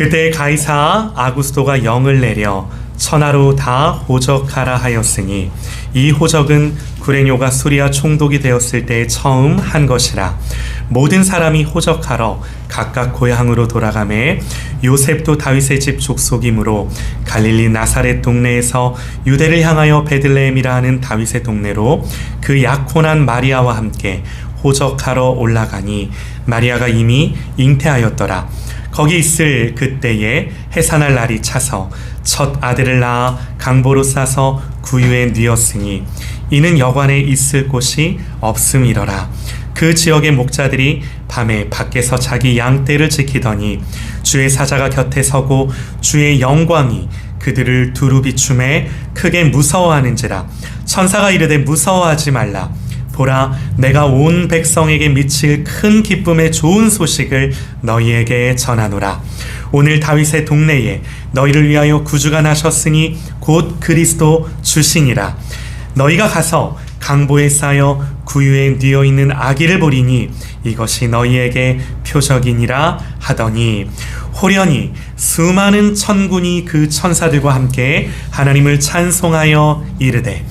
그때 가이사 아구스토가 영을 내려 천하로 다 호적하라 하였으니 이 호적은 구레뇨가 수리아 총독이 되었을 때 처음 한 것이라. 모든 사람이 호적하러 각각 고향으로 돌아가매 요셉도 다윗의 집 족속이므로 갈릴리 나사렛 동네에서 유대를 향하여 베들레헴이라 하는 다윗의 동네로 그 약혼한 마리아와 함께 호적하러 올라가니 마리아가 이미 잉태하였더라. 거기 있을 그때에 해산할 날이 차서 첫 아들을 낳아 강보로 싸서 구유에 뉘었으니 이는 여관에 있을 곳이 없음이러라. 그 지역의 목자들이 밤에 밖에서 자기 양떼를 지키더니 주의 사자가 곁에 서고 주의 영광이 그들을 두루 비춤에 크게 무서워하는지라. 천사가 이르되 무서워하지 말라. 보라, 내가 온 백성에게 미칠 큰 기쁨의 좋은 소식을 너희에게 전하노라. 오늘 다윗의 동네에 너희를 위하여 구주가 나셨으니 곧 그리스도 주시니라. 너희가 가서 강보에 쌓여 구유에 뉘어 있는 아기를 보리니 이것이 너희에게 표적이니라 하더니 호련히 수많은 천군이 그 천사들과 함께 하나님을 찬송하여 이르되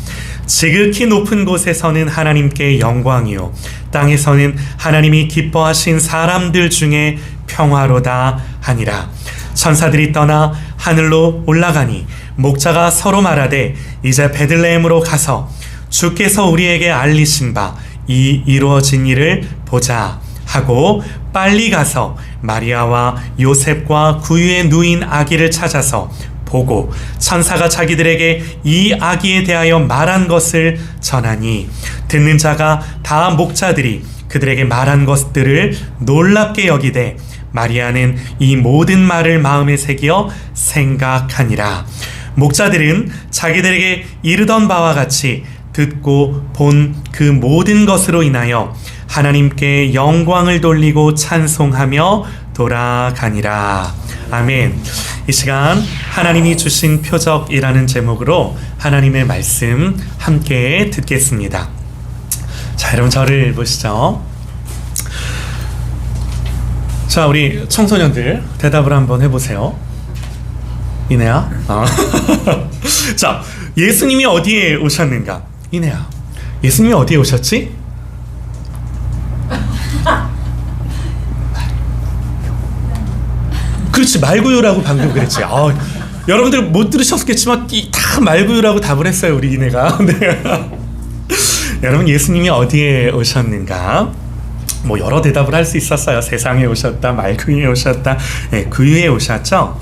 지극히 높은 곳에서는 하나님께 영광이요 땅에서는 하나님이 기뻐하신 사람들 중에 평화로다 하니라. 천사들이 떠나 하늘로 올라가니 목자가 서로 말하되 이제 베들레헴으로 가서 주께서 우리에게 알리신 바 이 이루어진 일을 보자 하고 빨리 가서 마리아와 요셉과 구유에 누인 아기를 찾아서 보고 천사가 자기들에게 이 아기에 대하여 말한 것을 전하니 듣는 자가 다 목자들이 그들에게 말한 것들을 놀랍게 여기되 마리아는 이 모든 말을 마음에 새겨 생각하니라. 목자들은 자기들에게 이르던 바와 같이 듣고 본 그 모든 것으로 인하여 하나님께 영광을 돌리고 찬송하며 돌아가니라. 아멘. 이 시간 하나님이 주신 표적이라는 제목으로 하나님의 말씀 함께 듣겠습니다. 자, 여러분 저를 보시죠. 자, 우리 청소년들 대답을 한번 해보세요. 이내야? 자, 예수님이 어디에 오셨는가? 이내야, 예수님이 어디에 오셨지? 그렇지, 말구유라고 방금 그랬지. 여러분들 못 들으셨겠지만 다 말구유라고 답을 했어요, 우리 이내가. 네. 여러분, 예수님이 어디에 오셨는가? 뭐 여러 대답을 할 수 있었어요. 세상에 오셨다, 말구유에 오셨다, 네, 구유에 오셨죠.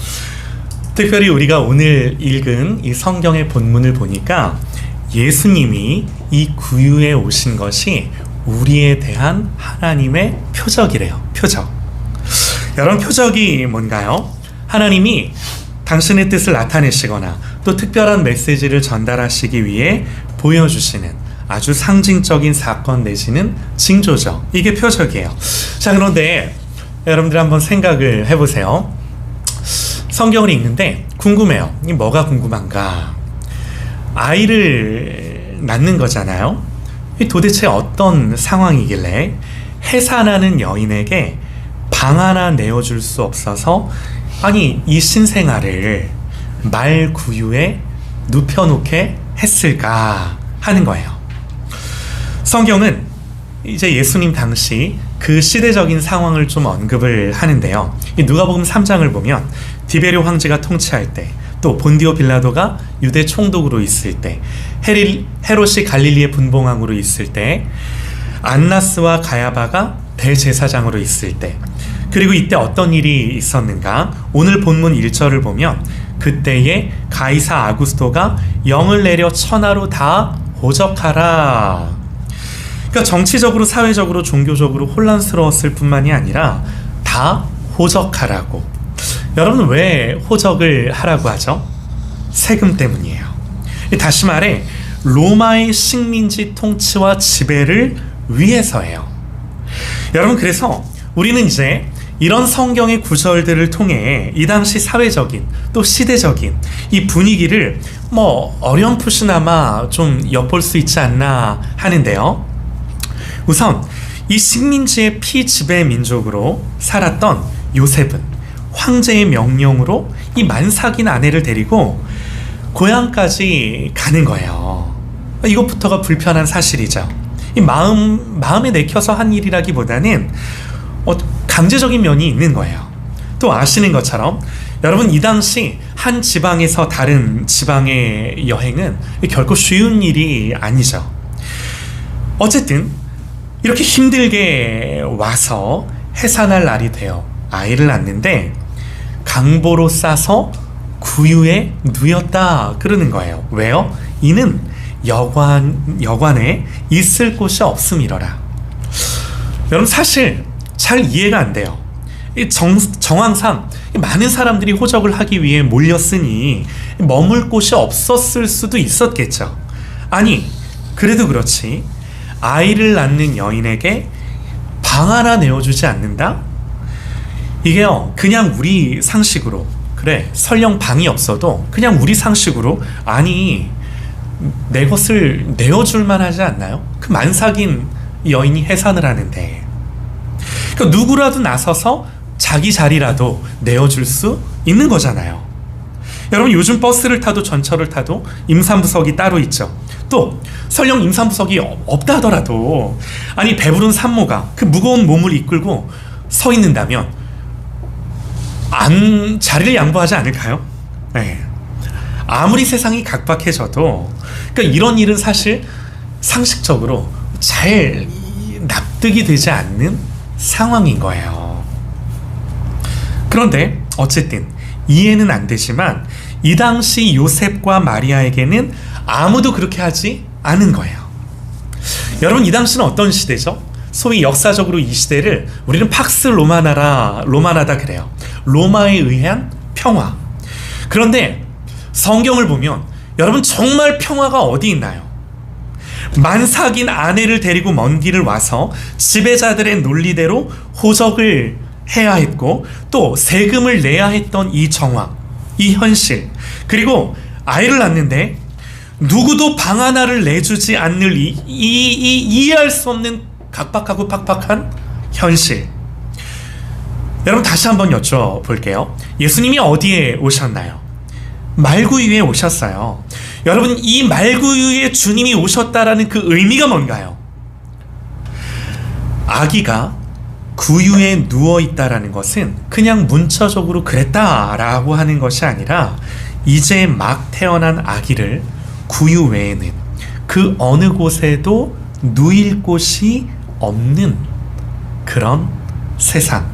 특별히 우리가 오늘 읽은 이 성경의 본문을 보니까 예수님이 이 구유에 오신 것이 우리에 대한 하나님의 표적이래요. 표적. 여러분, 표적이 뭔가요? 하나님이 당신의 뜻을 나타내시거나 또 특별한 메시지를 전달하시기 위해 보여주시는 아주 상징적인 사건 내지는 징조죠. 이게 표적이에요. 자, 그런데 여러분들 한번 생각을 해보세요. 성경을 읽는데 궁금해요. 이 뭐가 궁금한가? 아이를 낳는 거잖아요. 도대체 어떤 상황이길래 해산하는 여인에게 방 하나 내어줄 수 없어서 아니 이 신생아를 말구유에 눕혀놓게 했을까 하는 거예요. 성경은 이제 예수님 당시 그 시대적인 상황을 좀 언급을 하는데요. 이 누가복음 3장을 보면 디베rio 황제가 통치할 때, 또 본디오 빌라도가 유대 총독으로 있을 때, 헤롯이 갈릴리의 분봉왕으로 있을 때, 안나스와 가야바가 대제사장으로 있을 때, 그리고 이때 어떤 일이 있었는가? 오늘 본문 1절을 보면 그때에 가이사 아구스토가 영을 내려 천하로 다 호적하라. 그러니까 정치적으로, 사회적으로, 종교적으로 혼란스러웠을 뿐만이 아니라 다 호적하라고. 여러분, 왜 호적을 하라고 하죠? 세금 때문이에요. 다시 말해 로마의 식민지 통치와 지배를 위해서예요. 여러분, 그래서 우리는 이제 이런 성경의 구절들을 통해 이 당시 사회적인 또 시대적인 이 분위기를 어렴풋이나마 좀 엿볼 수 있지 않나 하는데요. 우선 이 식민지의 피지배 민족으로 살았던 요셉은 황제의 명령으로 이 만삭인 아내를 데리고 고향까지 가는 거예요. 이것부터가 불편한 사실이죠. 이 마음에 내켜서 한 일이라기보다는 강제적인 면이 있는 거예요. 또 아시는 것처럼 여러분, 이 당시 한 지방에서 다른 지방의 여행은 결코 쉬운 일이 아니죠. 어쨌든 이렇게 힘들게 와서 해산할 날이 되어 아이를 낳는데 강보로 싸서 구유에 누였다 그러는 거예요. 왜요? 이는 여관에 있을 곳이 없음이러라. 여러분, 사실 잘 이해가 안 돼요. 정황상 많은 사람들이 호적을 하기 위해 몰렸으니 머물 곳이 없었을 수도 있었겠죠. 아니, 그래도 그렇지 아이를 낳는 여인에게 방 하나 내어주지 않는다? 이게요, 그냥 우리 상식으로, 그래 설령 방이 없어도 그냥 우리 상식으로, 아니 내 것을 내어줄만 하지 않나요? 그 만삭인 여인이 해산을 하는데. 그러니까 누구라도 나서서 자기 자리라도 내어줄 수 있는 거잖아요. 여러분, 요즘 버스를 타도 전철을 타도 임산부석이 따로 있죠. 또 설령 임산부석이 없다 하더라도, 아니 배부른 산모가 그 무거운 몸을 이끌고 서 있는다면 자리를 양보하지 않을까요? 네. 아무리 세상이 각박해져도, 그러니까 이런 일은 사실 상식적으로 잘 납득이 되지 않는 상황인 거예요. 그런데 어쨌든 이해는 안 되지만 이 당시 요셉과 마리아에게는 아무도 그렇게 하지 않은 거예요. 여러분, 이 당시는 어떤 시대죠? 소위 역사적으로 이 시대를 우리는 팍스 로마나다 그래요. 로마에 의한 평화. 그런데 성경을 보면 여러분, 정말 평화가 어디 있나요? 만삭인 아내를 데리고 먼 길을 와서 지배자들의 논리대로 호적을 해야 했고 또 세금을 내야 했던 이 정황, 이 현실, 그리고 아이를 낳는데 누구도 방 하나를 내주지 않는 이해할 수 없는 각박하고 팍팍한 현실. 여러분, 다시 한번 여쭤볼게요. 예수님이 어디에 오셨나요? 말구유에 오셨어요. 여러분, 이 말구유에 주님이 오셨다라는 그 의미가 뭔가요? 아기가 구유에 누워있다라는 것은 그냥 문자적으로 그랬다라고 하는 것이 아니라 이제 막 태어난 아기를 구유 외에는 그 어느 곳에도 누일 곳이 없는 그런 세상.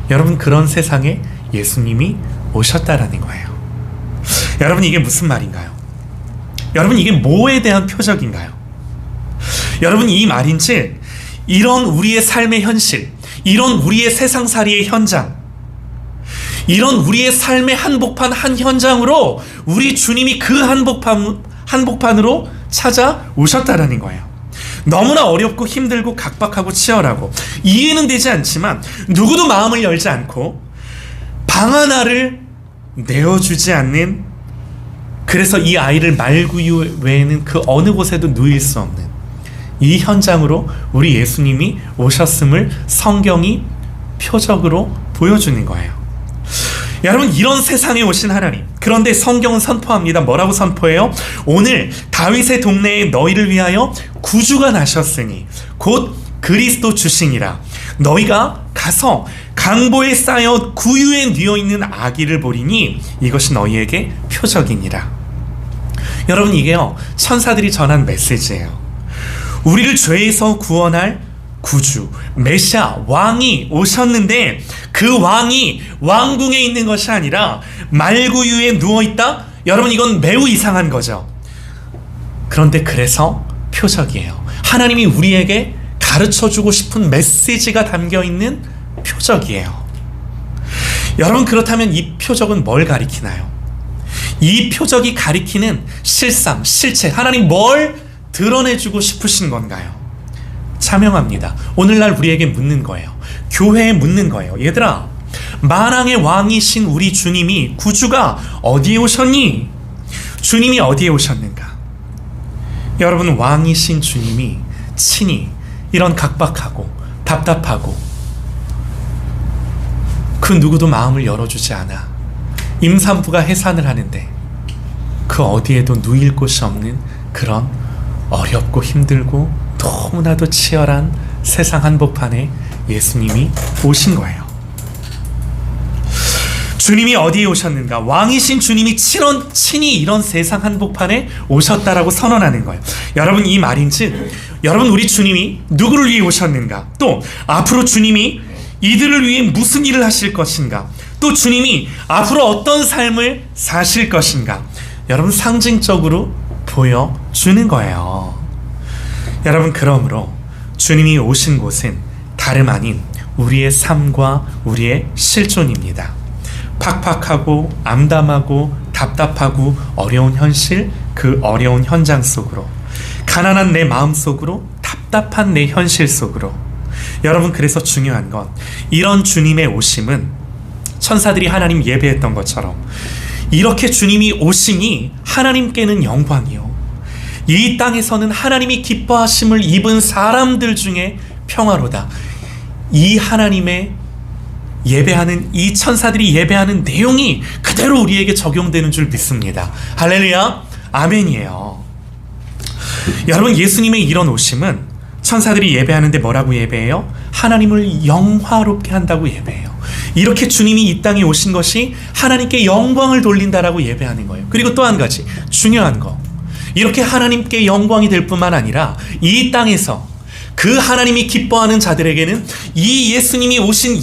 여러분, 그런 세상에 예수님이 오셨다라는 거예요. 여러분, 이게 무슨 말인가요? 여러분, 이게 뭐에 대한 표적인가요? 여러분, 이 말인즉 이런 우리의 삶의 현실, 이런 우리의 세상살이의 현장, 이런 우리의 삶의 한복판 한 현장으로 우리 주님이 그 한복판으로 찾아오셨다라는 거예요. 너무나 어렵고 힘들고 각박하고 치열하고 이해는 되지 않지만 누구도 마음을 열지 않고 방 하나를 내어주지 않는, 그래서 이 아이를 말구유 외에는 그 어느 곳에도 누일 수 없는 이 현장으로 우리 예수님이 오셨음을 성경이 표적으로 보여주는 거예요. 여러분, 이런 세상에 오신 하나님, 그런데 성경은 선포합니다. 뭐라고 선포해요? 오늘 다윗의 동네에 너희를 위하여 구주가 나셨으니 곧 그리스도 주시니라. 너희가 가서 강보에 쌓여 구유에 뉘어있는 아기를 보리니 이것이 너희에게 표적이니라. 여러분, 이게요, 천사들이 전한 메시지예요. 우리를 죄에서 구원할 구주, 메시아, 왕이 오셨는데 그 왕이 왕궁에 있는 것이 아니라 말구유에 누워있다? 여러분, 이건 매우 이상한 거죠. 그런데 그래서 표적이에요. 하나님이 우리에게 가르쳐주고 싶은 메시지가 담겨있는 표적이에요. 여러분, 그렇다면 이 표적은 뭘 가리키나요? 이 표적이 가리키는 실상, 실체, 하나님 뭘 드러내주고 싶으신 건가요? 자명합니다. 오늘날 우리에게 묻는 거예요. 교회에 묻는 거예요. 얘들아, 만왕의 왕이신 우리 주님이, 구주가 어디에 오셨니? 주님이 어디에 오셨는가? 여러분, 왕이신 주님이 친히 이런 각박하고 답답하고 그 누구도 마음을 열어주지 않아. 임산부가 해산을 하는데 그 어디에도 누일 곳이 없는 그런 어렵고 힘들고 너무나도 치열한 세상 한복판에 예수님이 오신 거예요. 주님이 어디에 오셨는가? 왕이신 주님이 친히 이런 세상 한복판에 오셨다라고 선언하는 거예요. 여러분, 이 말인즉 여러분, 우리 주님이 누구를 위해 오셨는가? 또 앞으로 주님이 이들을 위해 무슨 일을 하실 것인가? 또 주님이 앞으로 어떤 삶을 사실 것인가? 여러분, 상징적으로 보여주는 거예요. 여러분, 그러므로 주님이 오신 곳은 다름 아닌 우리의 삶과 우리의 실존입니다. 팍팍하고 암담하고 답답하고 어려운 현실, 그 어려운 현장 속으로, 가난한 내 마음 속으로, 답답한 내 현실 속으로. 여러분, 그래서 중요한 건 이런 주님의 오심은 천사들이 하나님 예배했던 것처럼 이렇게 주님이 오심이 하나님께는 영광이요, 이 땅에서는 하나님이 기뻐하심을 입은 사람들 중에 평화로다. 이 하나님의 예배하는, 이 천사들이 예배하는 내용이 그대로 우리에게 적용되는 줄 믿습니다. 할렐루야, 아멘이에요. 여러분, 예수님의 이런 오심은 천사들이 예배하는데 뭐라고 예배해요? 하나님을 영화롭게 한다고 예배해요. 이렇게 주님이 이 땅에 오신 것이 하나님께 영광을 돌린다라고 예배하는 거예요. 그리고 또 한 가지 중요한 거, 이렇게 하나님께 영광이 될 뿐만 아니라 이 땅에서 그 하나님이 기뻐하는 자들에게는 이 예수님이 오신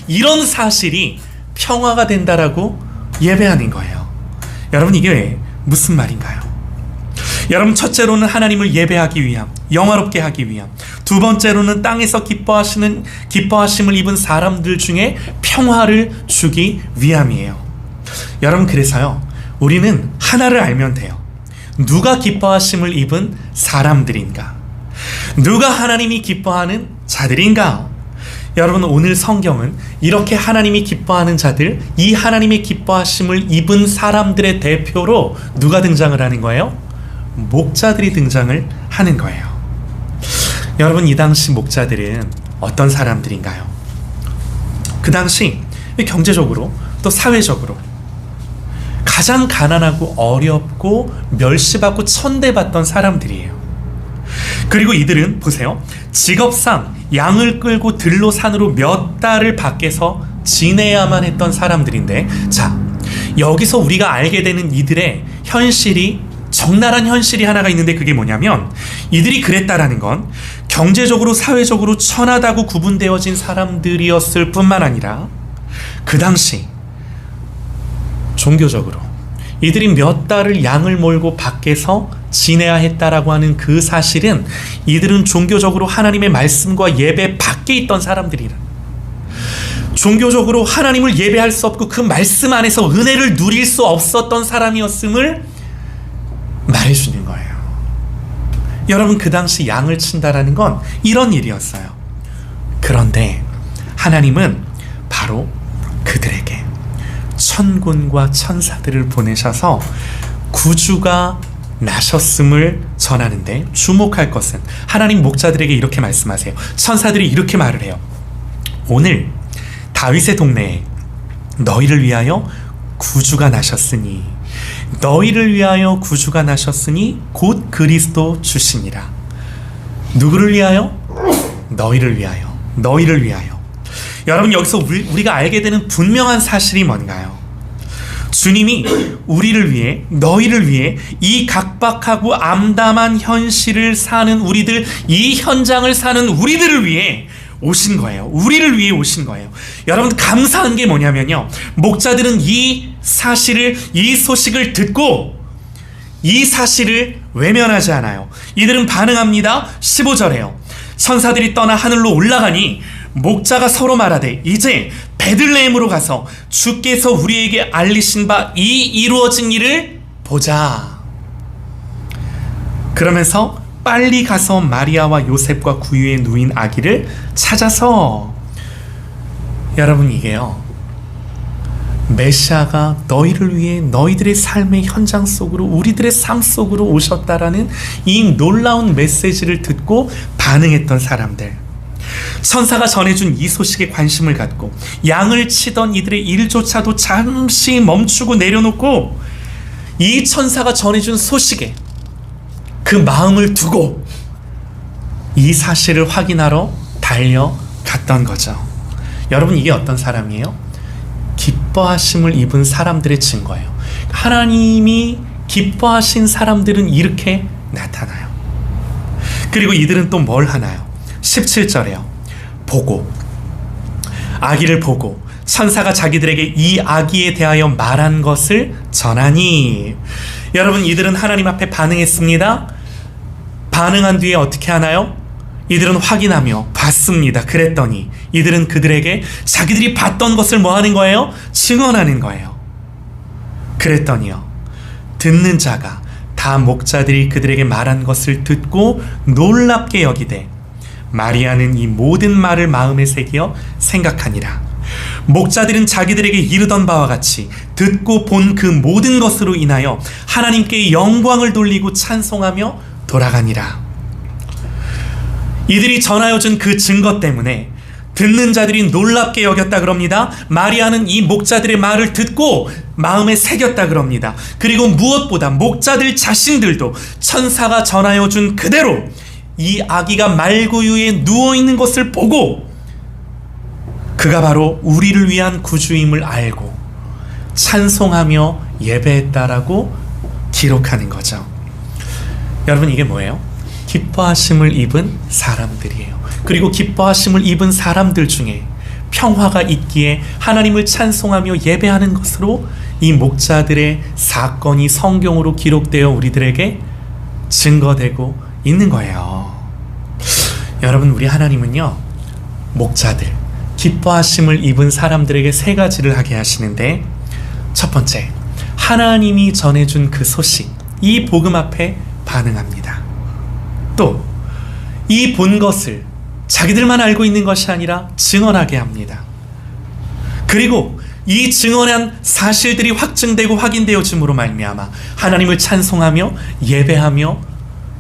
이런 사실이 평화가 된다라고 예배하는 거예요. 여러분, 이게 무슨 말인가요? 여러분, 첫째로는 하나님을 예배하기 위함, 영화롭게 하기 위함. 두 번째로는 땅에서 기뻐하심을 입은 사람들 중에 평화를 주기 위함이에요. 여러분, 그래서요, 우리는 하나를 알면 돼요. 누가 기뻐하심을 입은 사람들인가? 누가 하나님이 기뻐하는 자들인가? 여러분, 오늘 성경은 이렇게 하나님이 기뻐하는 자들, 이 하나님의 기뻐하심을 입은 사람들의 대표로 누가 등장을 하는 거예요? 목자들이 등장을 하는 거예요. 여러분, 이 당시 목자들은 어떤 사람들인가요? 그 당시 경제적으로 또 사회적으로 가장 가난하고 어렵고 멸시받고 천대받던 사람들이에요. 그리고 이들은 보세요, 직업상 양을 끌고 들로 산으로 몇 달을 밖에서 지내야만 했던 사람들인데, 자, 여기서 우리가 알게 되는 이들의 현실이, 적나라한 현실이 하나가 있는데 그게 뭐냐면, 이들이 그랬다라는 건 경제적으로 사회적으로 천하다고 구분되어진 사람들이었을 뿐만 아니라 그 당시 종교적으로 이들이 몇 달을 양을 몰고 밖에서 지내야 했다라고 하는 그 사실은 이들은 종교적으로 하나님의 말씀과 예배 밖에 있던 사람들이라, 종교적으로 하나님을 예배할 수 없고 그 말씀 안에서 은혜를 누릴 수 없었던 사람이었음을 말해주는 거예요. 여러분, 그 당시 양을 친다라는 건 이런 일이었어요. 그런데 하나님은 바로 그들에게 천군과 천사들을 보내셔서 구주가 나셨음을 전하는데, 주목할 것은 하나님 목자들에게 이렇게 말씀하세요. 천사들이 이렇게 말을 해요. 오늘 다윗의 동네에 너희를 위하여 구주가 나셨으니, 너희를 위하여 구주가 나셨으니 곧 그리스도 주시니라. 누구를 위하여? 너희를 위하여. 너희를 위하여. 여러분, 여기서 우리가 알게 되는 분명한 사실이 뭔가요? 주님이 우리를 위해, 너희를 위해 이 각박하고 암담한 현실을 사는 우리들, 이 현장을 사는 우리들을 위해 오신 거예요. 우리를 위해 오신 거예요. 여러분, 감사한 게 뭐냐면요, 목자들은 이 사실을, 이 소식을 듣고 이 사실을 외면하지 않아요. 이들은 반응합니다. 15절에요. 천사들이 떠나 하늘로 올라가니 목자가 서로 말하되, 이제 베들레헴으로 가서 주께서 우리에게 알리신 바 이 이루어진 일을 보자. 그러면서 빨리 가서 마리아와 요셉과 구유에 누인 아기를 찾아서, 여러분, 이게요, 메시아가 너희를 위해 너희들의 삶의 현장 속으로, 우리들의 삶 속으로 오셨다라는 이 놀라운 메시지를 듣고 반응했던 사람들. 천사가 전해준 이 소식에 관심을 갖고 양을 치던 이들의 일조차도 잠시 멈추고 내려놓고 이 천사가 전해준 소식에 그 마음을 두고 이 사실을 확인하러 달려갔던 거죠. 여러분, 이게 어떤 사람이에요? 기뻐하심을 입은 사람들의 증거예요. 하나님이 기뻐하신 사람들은 이렇게 나타나요. 그리고 이들은 또 뭘 하나요? 17절에요. 보고, 아기를 보고 천사가 자기들에게 이 아기에 대하여 말한 것을 전하니. 여러분, 이들은 하나님 앞에 반응했습니다. 반응한 뒤에 어떻게 하나요? 이들은 확인하며 봤습니다. 그랬더니 이들은 그들에게 자기들이 봤던 것을 뭐 하는 거예요? 증언하는 거예요. 그랬더니요, 듣는 자가 다 목자들이 그들에게 말한 것을 듣고 놀랍게 여기되 마리아는 이 모든 말을 마음에 새겨 생각하니라. 목자들은 자기들에게 이르던 바와 같이 듣고 본 그 모든 것으로 인하여 하나님께 영광을 돌리고 찬송하며 돌아가니라. 이들이 전하여 준 그 증거 때문에 듣는 자들이 놀랍게 여겼다 그럽니다. 마리아는 이 목자들의 말을 듣고 마음에 새겼다 그럽니다. 그리고 무엇보다 목자들 자신들도 천사가 전하여 준 그대로 이 아기가 말구유에 누워있는 것을 보고 그가 바로 우리를 위한 구주임을 알고 찬송하며 예배했다라고 기록하는 거죠. 여러분, 이게 뭐예요? 기뻐하심을 입은 사람들이에요. 그리고 기뻐하심을 입은 사람들 중에 평화가 있기에 하나님을 찬송하며 예배하는 것으로 이 목자들의 사건이 성경으로 기록되어 우리들에게 증거되고 있는 거예요. 여러분, 우리 하나님은요, 목자들, 기뻐하심을 입은 사람들에게 세 가지를 하게 하시는데, 첫 번째, 하나님이 전해준 그 소식, 이 복음 앞에 반응합니다. 또 이 본 것을 자기들만 알고 있는 것이 아니라 증언하게 합니다. 그리고 이 증언한 사실들이 확증되고 확인되어짐으로 말미암아 하나님을 찬송하며 예배하며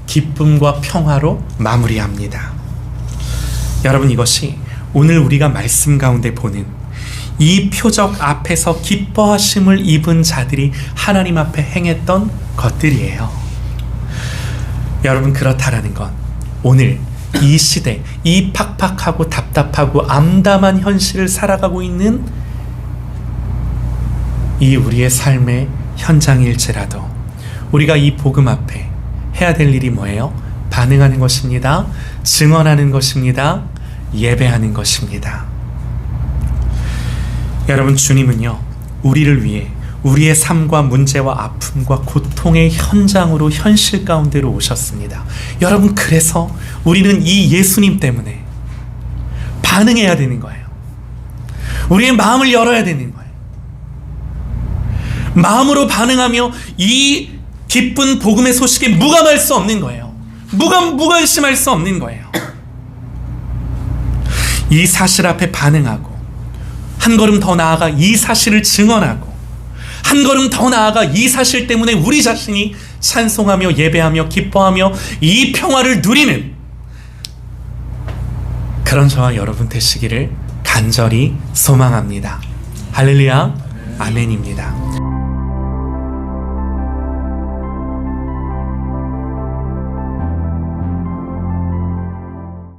기쁨과 평화로 마무리합니다. 여러분, 이것이 오늘 우리가 말씀 가운데 보는 이 표적 앞에서 기뻐하심을 입은 자들이 하나님 앞에 행했던 것들이에요. 여러분, 그렇다라는 건 오늘 이 시대, 이 팍팍하고 답답하고 암담한 현실을 살아가고 있는 이 우리의 삶의 현장일지라도 우리가 이 복음 앞에 해야 될 일이 뭐예요? 반응하는 것입니다. 증언하는 것입니다. 예배하는 것입니다. 여러분, 주님은요, 우리를 위해 우리의 삶과 문제와 아픔과 고통의 현장으로 현실 가운데로 오셨습니다. 여러분, 그래서 우리는 이 예수님 때문에 반응해야 되는 거예요. 우리의 마음을 열어야 되는 거예요. 마음으로 반응하며 이 기쁜 복음의 소식에 무감할 수 없는 거예요. 무관심할 수 없는 거예요. 이 사실 앞에 반응하고 한 걸음 더 나아가 이 사실을 증언하고 한 걸음 더 나아가 이 사실 때문에 우리 자신이 찬송하며 예배하며 기뻐하며 이 평화를 누리는 그런 저와 여러분 되시기를 간절히 소망합니다. 할렐루야, 아멘입니다.